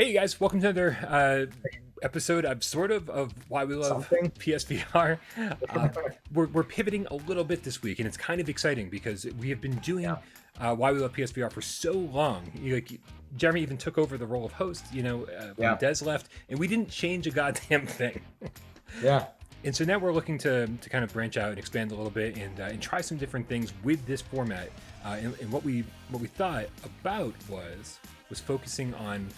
Hey you guys, welcome to another episode of Why We Love Something. PSVR. Uh, we're pivoting a little bit this week, and it's kind of exciting because we have been doing Yeah. Why We Love PSVR for so long. Jeremy even took over the role of host, when Yeah. Des left, and we didn't change a goddamn thing. Yeah. And so now we're looking to kind of branch out and expand a little bit and try some different things with this format. And what we thought about was focusing on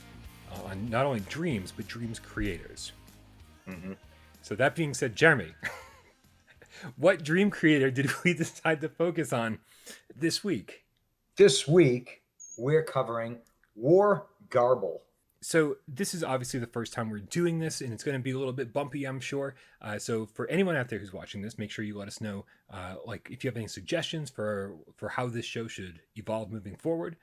not only dreams but dreams creators. So that being said, Jeremy, what dream creator did we decide to focus on this week? This week we're covering Wargarble. So this is obviously the first time we're doing this, and it's going to be a little bit bumpy, I'm sure. So for anyone out there who's watching this, make sure you let us know, like if you have any suggestions for how this show should evolve moving forward,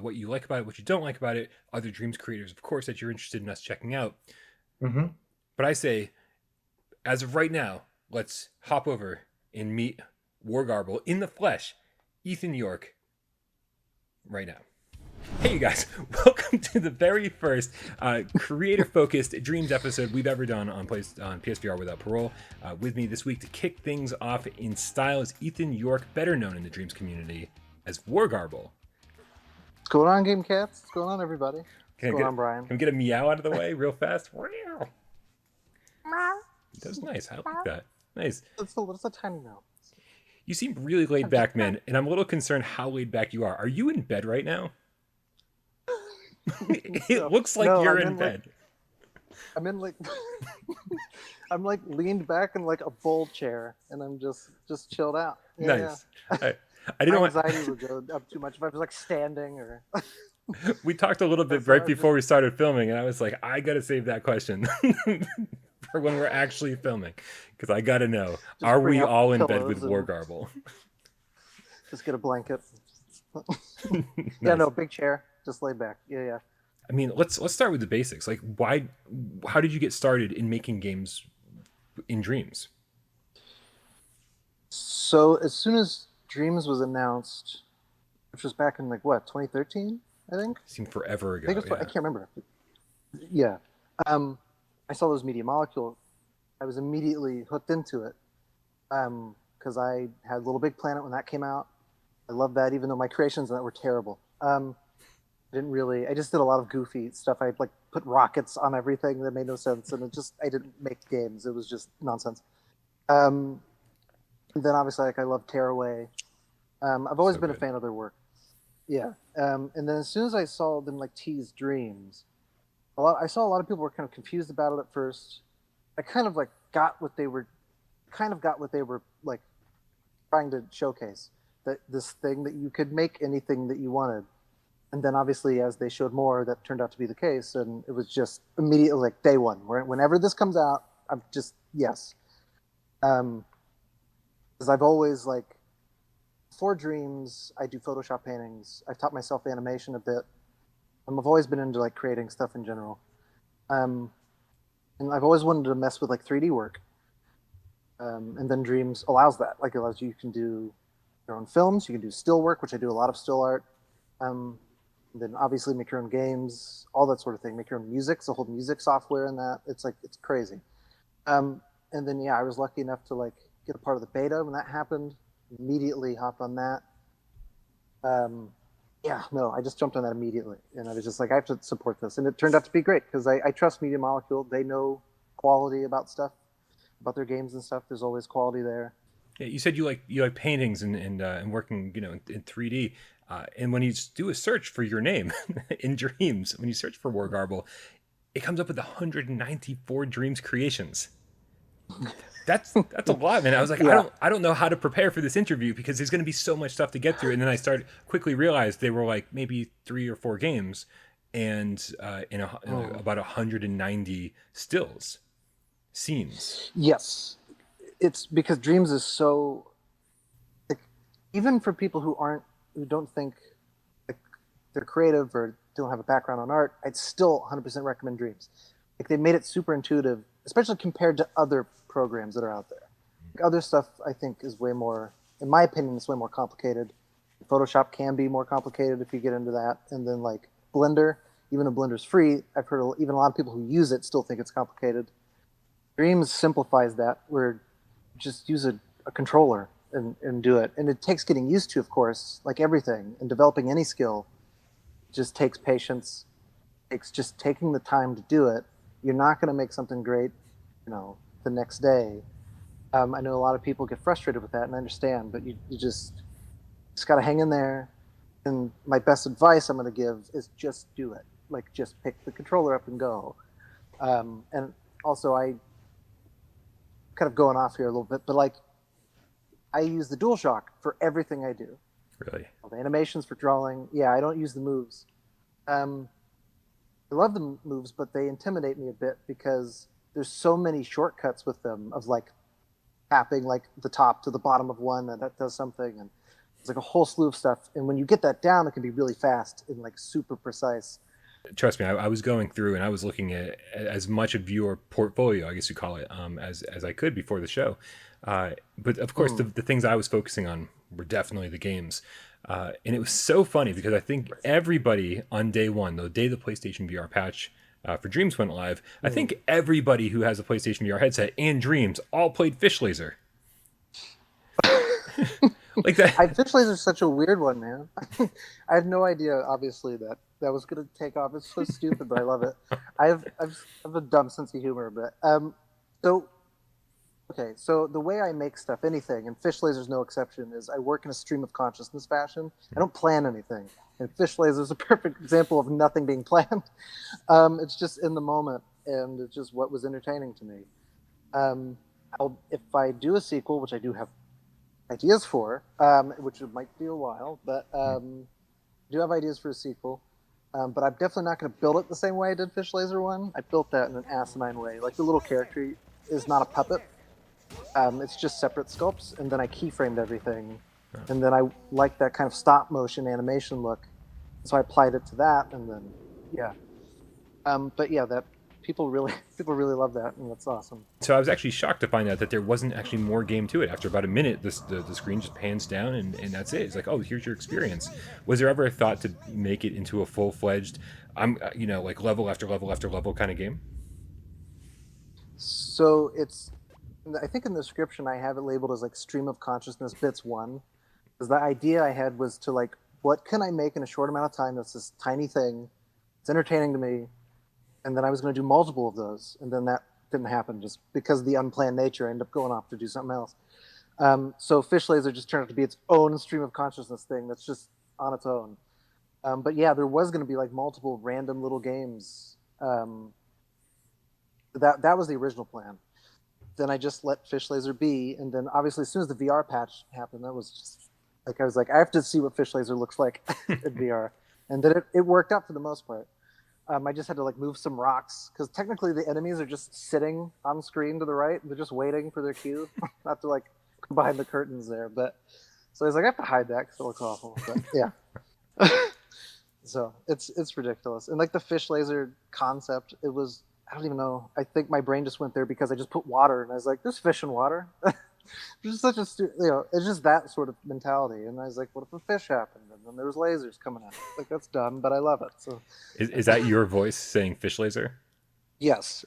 what you like about it, what you don't like about it, other dreams creators, of course, that you're interested in us checking out. Mm-hmm. But I say, as of right now, let's hop over and meet Wargarble in the flesh, Ethan York, right now. Hey, you guys, welcome to the very first creator-focused Dreams episode we've ever done on PSVR without Parole. With me this week to kick things off in style is Ethan York, better known in the Dreams community as Wargarble. What's going on, Game Cats? What's going on, everybody? What's going on, Brian? Can we get a meow out of the way real fast? That was nice. I like that. Nice. It's a tiny meow. You seem really laid back, man, and I'm a little concerned how laid back you are. Are you in bed right now? It looks like you're in bed. I'm in I'm like leaned back in like a bowl chair, and I'm just chilled out. Yeah, nice. Yeah. I didn't My anxiety would go up too much if I was like standing or. We talked a little bit right before we started filming, and I was like, I gotta save that question for when we're actually filming, because I gotta know: are we all in bed with Wargarble? Just get a blanket. Nice. Yeah, no, big chair, just laid back. Yeah. I mean, let's start with the basics. Like, how did you get started in making games in Dreams? So as soon as Dreams was announced, which was back in 2013, I think. Seemed forever ago. I can't remember. Yeah, I saw those Media Molecule. I was immediately hooked into it because I had Little Big Planet when that came out. I loved that, even though my creations in that were terrible. I just did a lot of goofy stuff. I put rockets on everything that made no sense, and I didn't make games. It was just nonsense. And then obviously, I love Tearaway. I've always been a fan of their work. Yeah. And then as soon as I saw them tease Dreams, I saw a lot of people were kind of confused about it at first. I kind of got what they were trying to showcase, that this thing that you could make anything that you wanted. And then obviously as they showed more, that turned out to be the case, and it was just immediately day one. Whenever this comes out, I'm just yes. Because I've always for Dreams, I do Photoshop paintings. I've taught myself animation a bit. I've always been into creating stuff in general. And I've always wanted to mess with 3D work. And then Dreams allows that. It allows you can do your own films, you can do still work, which I do a lot of still art. And then obviously make your own games, all that sort of thing. Make your own music, so whole music software in that. It's it's crazy. And then I was lucky enough to get a part of the beta when that happened. Immediately hopped on that. I just jumped on that immediately, and I was just I have to support this, and it turned out to be great because I trust Media Molecule. They know quality about stuff, about their games and stuff. There's always quality there. Yeah, you said you like paintings and working in 3D. And when you do a search for your name in Dreams, when you search for Wargarble, it comes up with 194 Dreams creations. That's a lot, man. I was like, Yeah. I don't know how to prepare for this interview because there's going to be so much stuff to get through. And then I quickly realized they were maybe 3 or 4 games, and about 190 stills, scenes. Yes, it's because Dreams is so even for people who don't think they're creative or don't have a background on art, I'd still 100% recommend Dreams. They made it super intuitive, especially compared to other programs that are out there. Other stuff I think is way more, in my opinion, it's way more complicated. Photoshop can be more complicated if you get into that, and then Blender even though Blender's free, I've heard even a lot of people who use it still think it's complicated. Dreams simplifies that, where just use a controller and do it. And it takes getting used to, of course, like everything. And developing any skill just takes patience. It's just taking the time to do it. You're not going to make something great, the next day. I know a lot of people get frustrated with that, and I understand, but you just got to hang in there. And my best advice I'm going to give is just do it. Like, just pick the controller up and go. And also, I kind of going off here a little bit, but like, I use the DualShock for everything I do. Really? All the animations for drawing. Yeah, I don't use the moves. I love the moves, but they intimidate me a bit because there's so many shortcuts with them of like tapping like the top to the bottom of one that does something, and it's like a whole slew of stuff. And when you get that down, it can be really fast and like super precise. Trust me, I was going through and I was looking at as much of your portfolio, I guess you call it, as I could before the show. But of course, the things I was focusing on were definitely the games. And it was so funny because I think everybody on day one, the day the PlayStation VR patch for Dreams went live, I think everybody who has a PlayStation VR headset and Dreams all played Fish Laser. Like that. Fish Laser is such a weird one, man. I had no idea, obviously, that was going to take off. It's so stupid, but I love it. I have a dumb sense of humor, but so the way I make stuff, anything, and Fish Laser's no exception, is I work in a stream of consciousness fashion. I don't plan anything. And Fish Laser is a perfect example of nothing being planned. It's just in the moment, and it's just what was entertaining to me. If I do a sequel, which I do have ideas for, which might be a while, but I do have ideas for a sequel. But I'm definitely not going to build it the same way I did Fish Laser 1. I built that in an asinine way. Like, the little character is not a puppet. It's just separate sculpts, and then I keyframed everything. And then I like that kind of stop motion animation look. So I applied it to that, and then, yeah. But yeah, that people really love that, and that's awesome. So I was actually shocked to find out that there wasn't actually more game to it. After about a minute, the screen just pans down, and that's it. It's like, oh, here's your experience. Was there ever a thought to make it into a full-fledged, like level after level after level kind of game? So I think in the description I have it labeled as like stream of consciousness bits 1. Because the idea I had was to like, what can I make in a short amount of time that's this tiny thing, it's entertaining to me, and then I was going to do multiple of those, and then that didn't happen just because of the unplanned nature. I ended up going off to do something else. So Fish Laser just turned out to be its own stream of consciousness thing that's just on its own. But yeah, there was going to be like multiple random little games. That was the original plan. Then I just let Fish Laser be, and then obviously as soon as the VR patch happened, that was just like, I was like, I have to see what Fish Laser looks like in VR, and then it worked out for the most part. I just had to like move some rocks because technically the enemies are just sitting on screen to the right. They're just waiting for their cue, not to like come behind the curtains there. But so I was like, I have to hide that because it looks awful. But yeah, so it's ridiculous. And like the Fish Laser concept, it was, I don't even know. I think my brain just went there because I just put water, and I was like, "There's fish in water." It's just such a it's just that sort of mentality. And I was like, "What if a fish happened?" And then there was lasers coming out. Like, that's dumb, but I love it. So, Is that your voice saying Fish Laser? yes,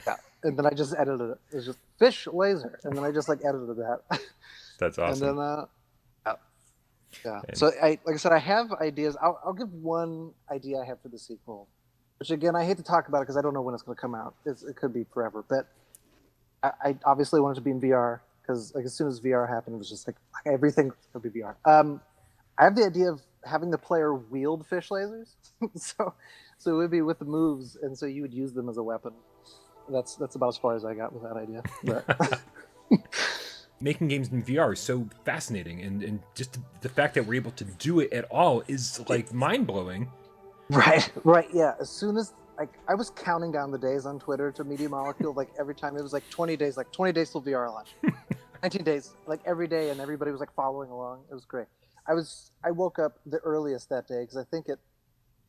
yeah. And then I just edited it. It was just Fish Laser, and then I just like edited that. That's awesome. And then yeah. So like I said, I have ideas. I'll give one idea I have for the sequel. Which again, I hate to talk about it because I don't know when it's going to come out. It could be forever, but I obviously wanted to be in VR because like as soon as VR happened, it was just like everything could be VR. I have the idea of having the player wield fish lasers, so it would be with the moves, and so you would use them as a weapon. That's about as far as I got with that idea. But Making games in VR is so fascinating, and just the fact that we're able to do it at all is like mind blowing. Right, yeah. As soon as like I was counting down the days on Twitter to Media Molecule, like every time it was like 20 days, like 20 days till VR launch, 19 days, like every day, and everybody was like following along. It was great. I woke up the earliest that day because I think it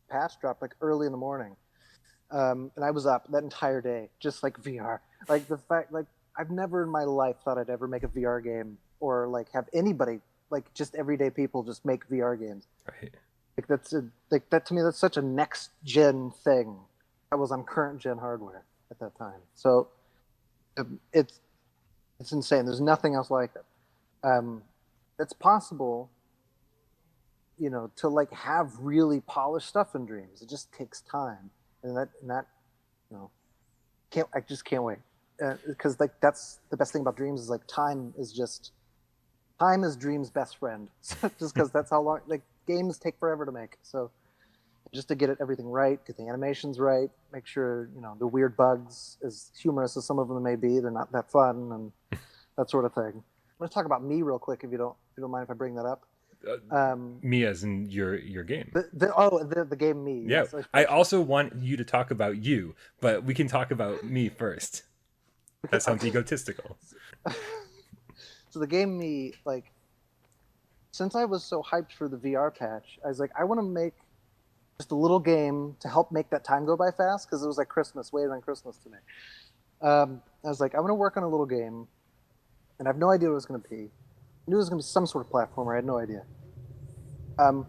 patch dropped like early in the morning, and I was up that entire day just like VR. Like the fact, like I've never in my life thought I'd ever make a VR game or like have anybody like just everyday people just make VR games. Right. Like like that to me. That's such a next gen thing. That was on current gen hardware at that time. So it's insane. There's nothing else like it. It's possible, to like have really polished stuff in Dreams. It just takes time, and that you know can't I just can't wait because like that's the best thing about Dreams is like time is Dreams' best friend. Just because that's how long like games take forever to make. So just to get everything right, get the animations right, make sure the weird bugs, as humorous as some of them may be, they're not that fun and that sort of thing. I'm going to talk about me real quick if you don't mind if I bring that up. Me as in your game. The game Me. Yeah, Yes. I also want you to talk about you, but we can talk about me first. That sounds egotistical. So the game Me, like, since I was so hyped for the VR patch, I was like, I want to make just a little game to help make that time go by fast because it was like Christmas, waiting on Christmas to me. I was like, I'm going to work on a little game, and I have no idea what it was going to be. I knew it was going to be some sort of platformer. I had no idea. And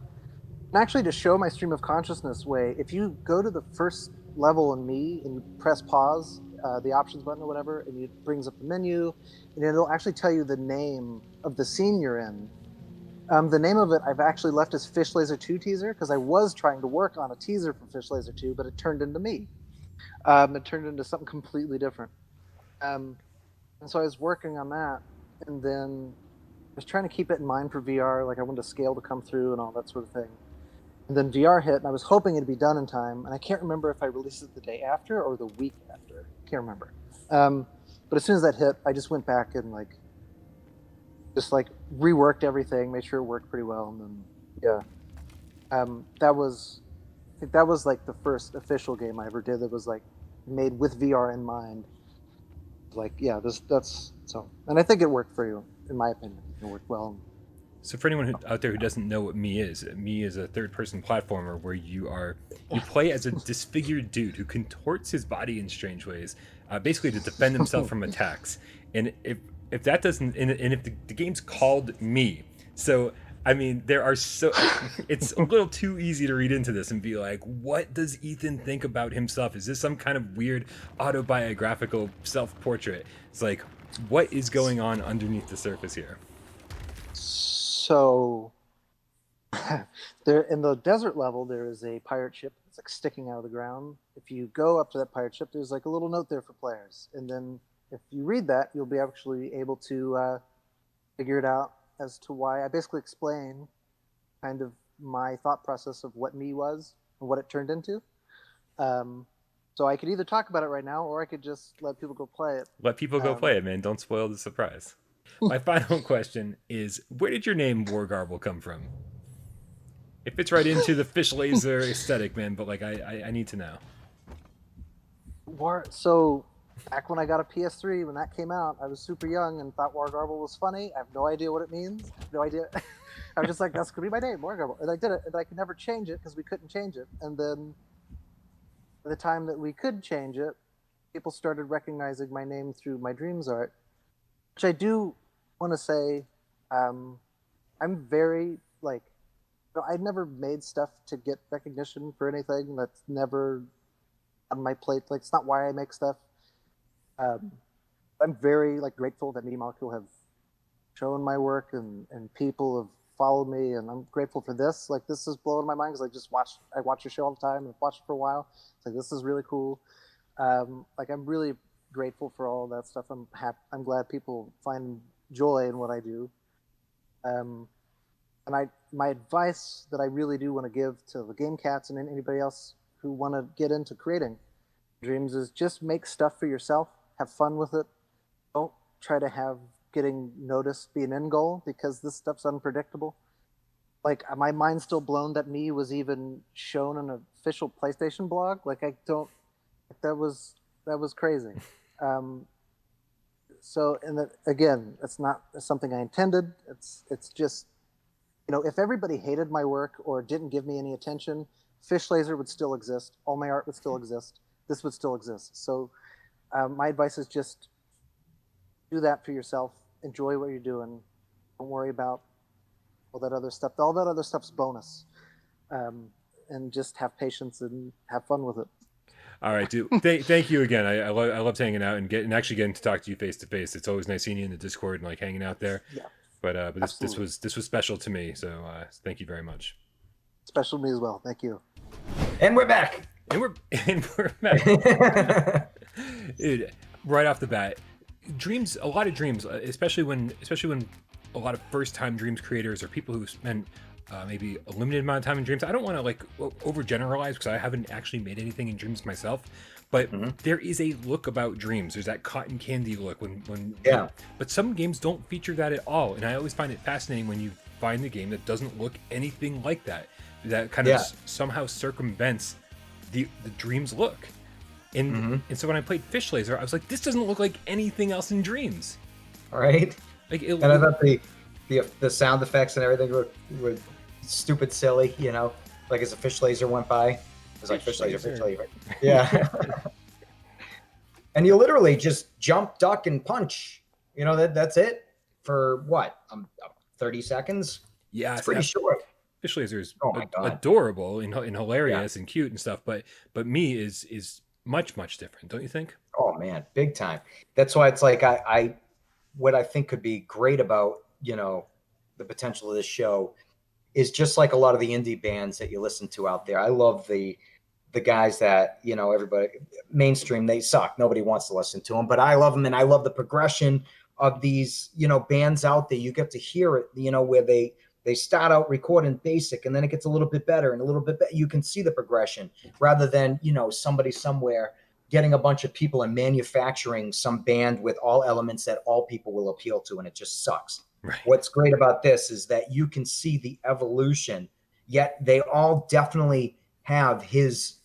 actually, to show my stream of consciousness way, if you go to the first level in Me and you press pause, the options button or whatever, and it brings up the menu, and it'll actually tell you the name of the scene you're in. The name of it I've actually left as Fish Laser 2 teaser because I was trying to work on a teaser for Fish Laser 2, but it turned into Me. It turned into something completely different. And so I was working on that, and then I was trying to keep it in mind for VR, like I wanted to scale to come through and all that sort of thing. And then VR hit, and I was hoping it'd be done in time, and I can't remember if I released it the day after or the week after. Can't remember. But as soon as that hit, I just went back and just reworked everything, made sure it worked pretty well, and then I think that was like the first official game I ever did that was like made with VR in mind. That's so, and I think it worked for you, in my opinion. It worked well. So for anyone out there who doesn't know what Me is a third-person platformer where you play as a disfigured dude who contorts his body in strange ways, basically to defend himself from attacks. And if that doesn't, and if the game's called Me, so I mean it's a little too easy to read into this and be like, what does Ethan think about himself? Is this some kind of weird autobiographical self-portrait? It's like, what is going on underneath the surface here? So there in the desert level, there is a pirate ship that's like sticking out of the ground. If you go up to that pirate ship, there's like a little note there for players, and then if you read that, you'll be actually able to figure it out as to why I basically explain kind of my thought process of what Me was and what it turned into. So I could either talk about it right now, or I could just let people go play it. Let people go play it, man. Don't spoil the surprise. My final question is, where did your name Wargarble come from? It fits right into the fish laser aesthetic, man, but I need to know. So back when I got a PS3, when that came out, I was super young and thought Wargarble was funny. I have no idea what it means. No idea. I was just like, that's going to be my name, Wargarble. And I did it, and I could never change it because we couldn't change it. And then by the time that we could change it, people started recognizing my name through my Dreams art, which I do want to say, I'm very, I'd never made stuff to get recognition for anything. That's never on my plate. Like, it's not why I make stuff. I'm very grateful that Media Molecule have shown my work and people have followed me, and I'm grateful for this. Like, this is blowing my mind because I watch your show all the time and I've watched it for a while. It's like, this is really cool. I'm really grateful for all of that stuff. I'm glad people find joy in what I do. And my advice that I really do want to give to the Game Cats and anybody else who want to get into creating Dreams is just make stuff for yourself. Have fun with it. Don't try to have getting noticed be an end goal because this stuff's unpredictable. Like, my mind's still blown that Me was even shown in an official PlayStation blog. That was crazy. So, and that, again, it's not something I intended. It's just, if everybody hated my work or didn't give me any attention, Fish Laser would still exist. All my art would still exist. This would still exist. So my advice is just do that for yourself. Enjoy what you're doing. Don't worry about all that other stuff. All that other stuff's bonus. and just have patience and have fun with it. All right, dude. Thank you again. I loved hanging out and actually getting to talk to you face to face. It's always nice seeing you in the Discord and like hanging out there. Yeah, But absolutely. this was special to me. So thank you very much. Special to me as well. Thank you. And we're back. And we're and we're back. Dude, right off the bat, dreams. A lot of dreams, especially when a lot of first time dreams creators or people who spend maybe a limited amount of time in dreams. I don't want to like overgeneralize because I haven't actually made anything in dreams myself, but there is a look about dreams. There's that cotton candy look when Yeah. But some games don't feature that at all, and I always find it fascinating when you find a game that doesn't look anything like that. That kind of Yeah. somehow circumvents the dreams look. And so when I played Fish Laser, I was like, this doesn't look like anything else in dreams. All right. Like it, And I thought the sound effects and everything were stupid silly, you know, like as a fish laser went by. It was like Fish fish laser, laser. fish laser. Yeah. And you literally just jump, duck, and punch. You know, that's it for what? 30 seconds? yeah, It's pretty short. Fish Laser is Oh my God. adorable and hilarious and cute and stuff, but me is much different, don't you think? Oh man, big time. That's why it's like I what I think could be great about, you know, the potential of this show is just like a lot of the indie bands that you listen to out there. I love the guys that, you know, everybody mainstream, they suck. Nobody wants to listen to them, but I love them, and I love the progression of these, you know, bands out there. You get to hear it, you know, where they start out recording basic and then it gets a little bit better and a little bit better. You can see the progression rather than, you know, somebody somewhere getting a bunch of people and manufacturing some band with all elements that all people will appeal to, and it just sucks. Right. What's great about this is that you can see the evolution, yet they all definitely have his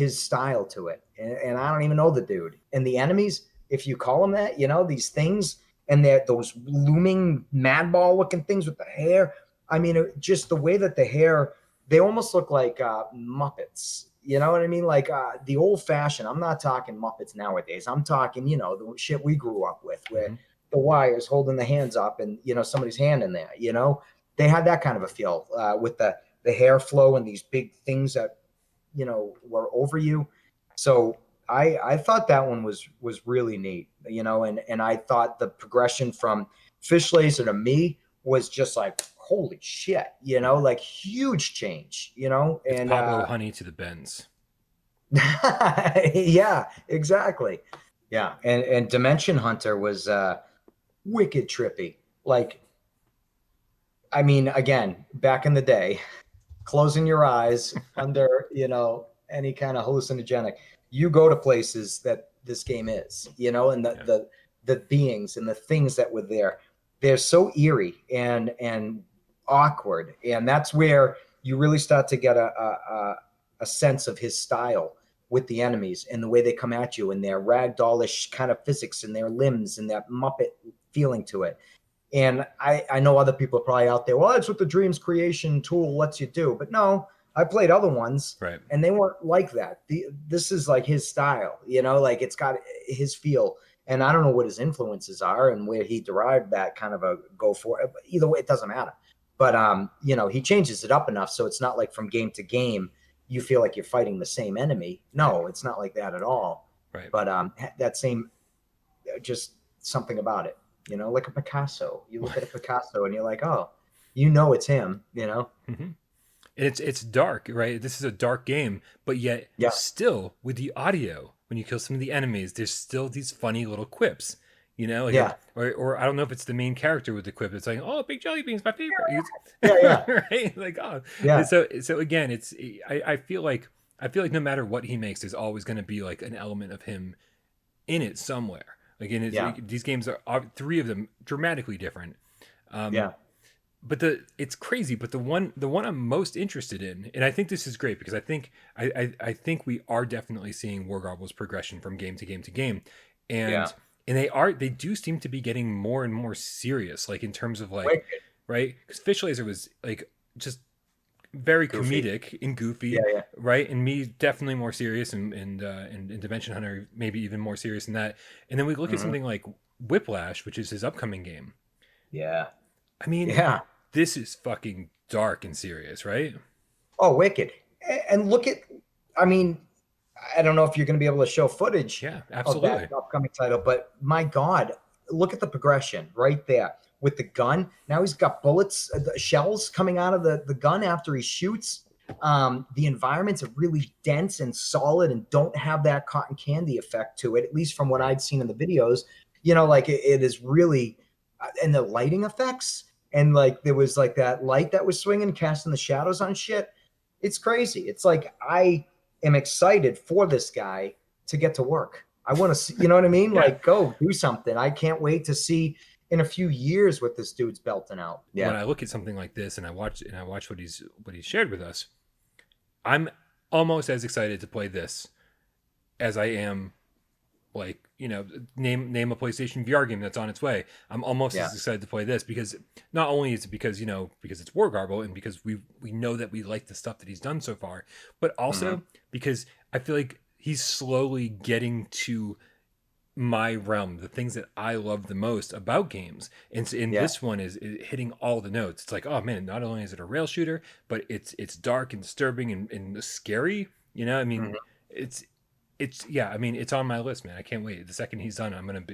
style to it. And I don't even know the dude. And the enemies, if you call them that, you know, these things, and they're those looming madball looking things with the hair. I mean, just the way that the hair, they almost look like Muppets. You know what I mean? Like the old fashioned, I'm not talking Muppets nowadays. I'm talking, you know, the shit we grew up with where the wires holding the hands up and, you know, somebody's hand in there, you know, they had that kind of a feel with the hair flow and these big things that, you know, were over you. So I thought that one was really neat, you know, and I thought the progression from Fish Laser to me was just like, holy shit, you know, like huge change, you know. It's And Pablo Honey to the Bends. yeah, exactly. Yeah. And Dimension Hunter was wicked trippy. Like, I mean, again, back in the day, closing your eyes under, you know, any kind of hallucinogenic, you go to places that this game is, you know, and the beings and the things that were there, they're so eerie and awkward. And that's where you really start to get a sense of his style with the enemies and the way they come at you and their ragdollish kind of physics and their limbs and that Muppet feeling to it. And I know other people are probably out there, well, that's what the Dreams creation tool lets you do. But no, I played other ones, right, and they weren't like that. This is like his style, you know, like it's got his feel. And I don't know what his influences are and where he derived that kind of a go for it. But either way, it doesn't matter. But, you know, he changes it up enough so it's not like from game to game, you feel like you're fighting the same enemy. No, it's not like that at all. right. But that same, just something about it. You know, like a Picasso. You look at a Picasso and you're like, oh, you know it's him, you know? And it's dark, right? This is a dark game, but yet still with the audio, when you kill some of the enemies, there's still these funny little quips, you know? Like or I don't know if it's the main character with the quip. It's like, oh, big jelly bean's my favorite. Yeah. Right? Like, oh. Yeah. And so again, it's I feel like no matter what he makes, there's always going to be like an element of him in it somewhere. Like these games are three of them dramatically different. But it's crazy. But the one I'm most interested in, and I think this is great because I think we are definitely seeing Wargarble's progression from game to game to game, and they do seem to be getting more and more serious, like in terms of like right, because Fish Laser was like just very goofy. Comedic and goofy, right? And me definitely more serious, and Dimension Hunter maybe even more serious than that. And then we look at something like Whiplash, which is his upcoming game. Yeah. I mean, this is fucking dark and serious, right? Oh, wicked. And look at, I mean, I don't know if you're going to be able to show footage Yeah, of absolutely. that upcoming title, but my God, look at the progression right there with the gun. Now he's got bullets, shells coming out of the gun after he shoots. The environments are really dense and solid and don't have that cotton candy effect to it, at least from what Right. I'd seen in the videos. Like it is really, and the lighting effects, and like there was like that light that was swinging, casting the shadows on shit. It's crazy. It's like I am excited for this guy to get to work. I want to see, you know what I mean? Yeah. Like, go do something. I can't wait to see in a few years what this dude's belting out. When Yeah. I look at something like this and I watch what he's shared with us, I'm almost as excited to play this as I am, like, name a PlayStation VR game that's on its way. I'm almost Yeah. as excited to play this, because not only is it because because it's Wargarble, and because we know that we like the stuff that he's done so far, but also because I feel like he's slowly getting to my realm, the things that I love the most about games. And Yeah. this one is hitting all the notes. It's like, oh man, not only is it a rail shooter, but it's dark and disturbing and scary. I mean, Mhm. it's yeah, I mean, it's on my list, man. I can't wait. The second he's done, I'm gonna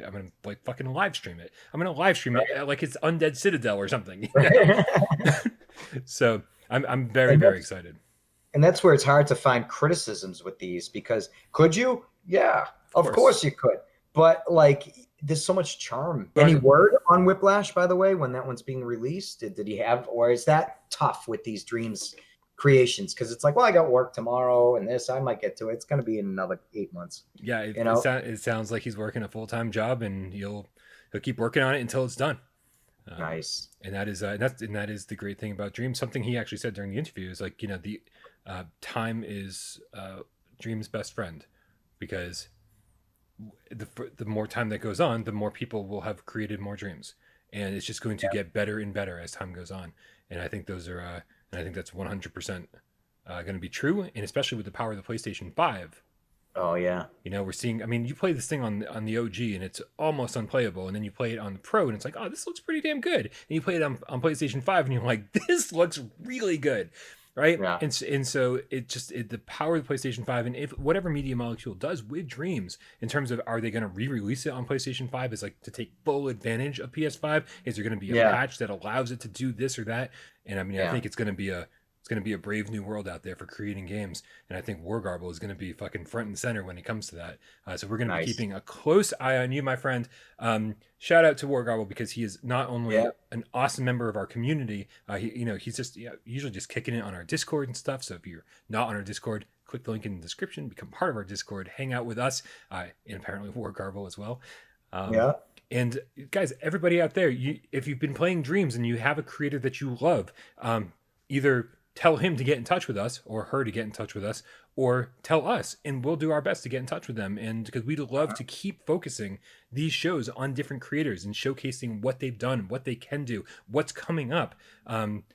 like fucking live stream it. I'm gonna live stream it like it's Undead Citadel or something. So I'm very, and very that's excited. and that's where it's hard to find criticisms with these because could you? Yeah, of Course. course you could. But like there's so much charm. Any But word on Whiplash, by the way, when that one's being released? Did he have, or is that tough with these dreams creations? Because it's like, well, I got work tomorrow and this, I might get to it. It's gonna be in another 8 months, yeah, you know? it sounds like he's working a full-time job, and he'll keep working on it until it's done. Nice. And that is the great thing about Dream. Something he actually said during the interview is like, the time is Dream's best friend, because the more time that goes on, the more people will have created more dreams, and it's just going to get better and better as time goes on. And I think and I think that's 100% going to be true, and especially with the power of the PlayStation 5. Oh yeah. We're seeing. I mean, you play this thing on the OG, and it's almost unplayable, and then you play it on the Pro, and it's like, oh, this looks pretty damn good. And you play it on PlayStation 5, and you're like, this looks really good, right? Yeah. And so the power of the PlayStation 5, and if whatever Media Molecule does with Dreams, in terms of, are they going to re-release it on PlayStation 5, is like to take full advantage of PS5? Is there going to be a Yeah. patch that allows it to do this or that? And I mean, I Yeah. think it's going to be a brave new world out there for creating games, and I think Wargarble is going to be fucking front and center when it comes to that. So we're going to be Nice. keeping a close eye on you, my friend. Shout out to Wargarble, because he is not only Yeah. an awesome member of our community. He's just usually just kicking it on our Discord and stuff. So if you're not on our Discord, click the link in the description, become part of our Discord, hang out with us, and apparently Wargarble as well. Yeah. And guys, everybody out there, if you've been playing Dreams and you have a creator that you love, either tell him to get in touch with us, or her to get in touch with us, or tell us, and we'll do our best to get in touch with them. And because we'd love to keep focusing these shows on different creators and showcasing what they've done, what they can do, what's coming up.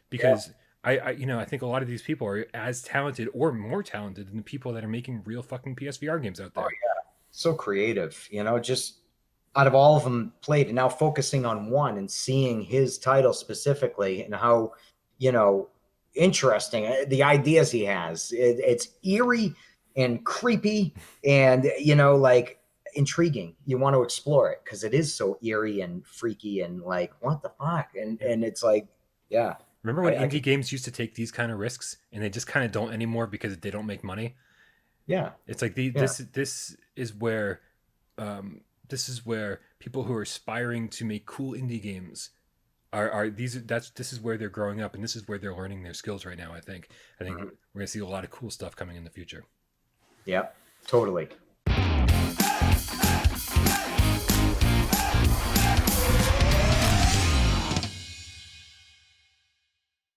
Because I think a lot of these people are as talented or more talented than the people that are making real fucking PSVR games out there. Oh yeah. So creative, just out of all of them played, and now focusing on one and seeing his title specifically and how, interesting the ideas he has. It's eerie and creepy and, like intriguing. You want to explore it because it is so eerie and freaky and like, what the fuck? And it's like, yeah. Remember when indie games used to take these kind of risks, and they just kind of don't anymore because they don't make money? Yeah. It's like this is where people who are aspiring to make cool indie games this is where they're growing up, and this is where they're learning their skills right now. I think we're gonna see a lot of cool stuff coming in the future. Yep. Totally.